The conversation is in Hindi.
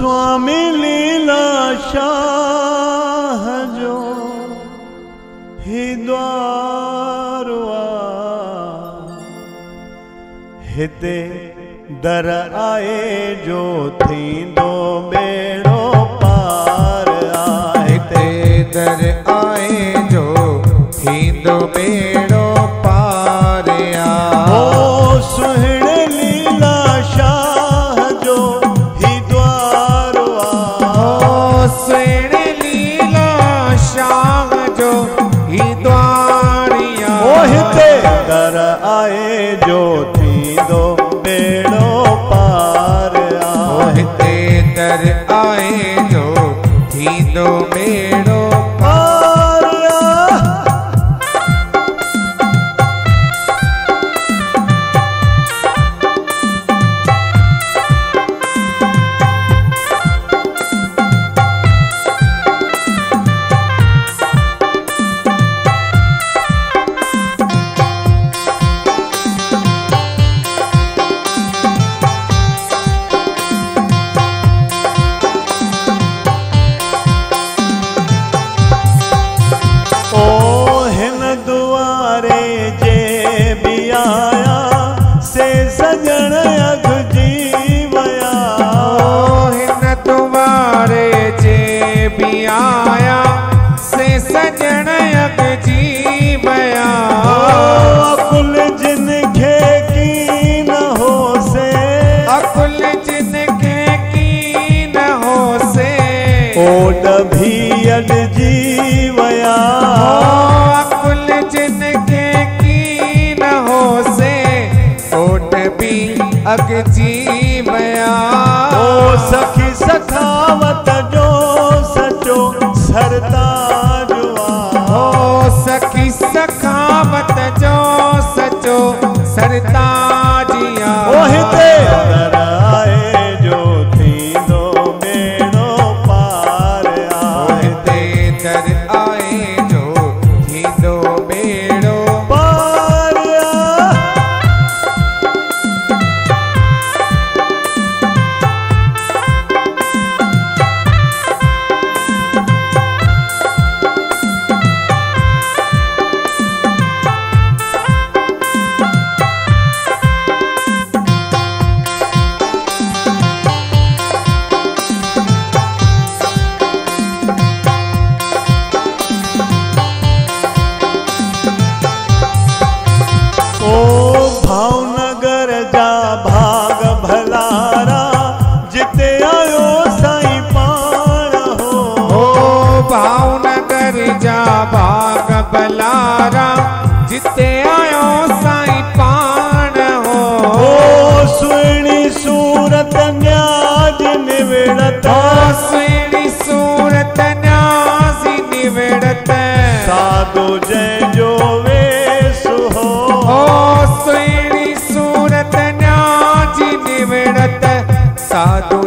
स्वामी लीला शाह जो ही द्वारवा हिते दर आए जो थींदो बेड़ो पार आ। हिते दर आए जो थींदो बेड़ो पार आ। ओ सुहिणे लीला शाह जो ही द्वारवा। ओ सुहिणे लीला शाह जो ही द्वारिया। ओ हिते दर आए जो थींदो बेड़ो पार आ। ओ हिते दर आए जो थींदो बेड़ो पार आ। आया से सजन अग जी बया। अकुल जिनखे की न हो से। अकुल जिनखे की न हो से। ओड भी अड जी वया। अकुल जिनखे की न हो से। ओड भी अग जी बया। ओ सखी सखावत जो सचो सरताज आ। ओ सखी सखावत जो सचो सरताजिया। ओ हिते दर आए जो थींदो बेड़ो पार आ। ओ हिते दर आए जो थींदो बेड़ो पार आ। भावनगर जा भाग भलारा जिते आयो साईं पाण हो। ओ भावनगर जा भाग भलारा जिते आयो साईं पाण हो। ओ सुहिणी सूरत न्याज निविड़त। सुहिणी सूरत न्याज़ निविड़त। साधो जंहिंजो वेस हो। सुहिणी सूरत न्याज़ निविड़त। साधु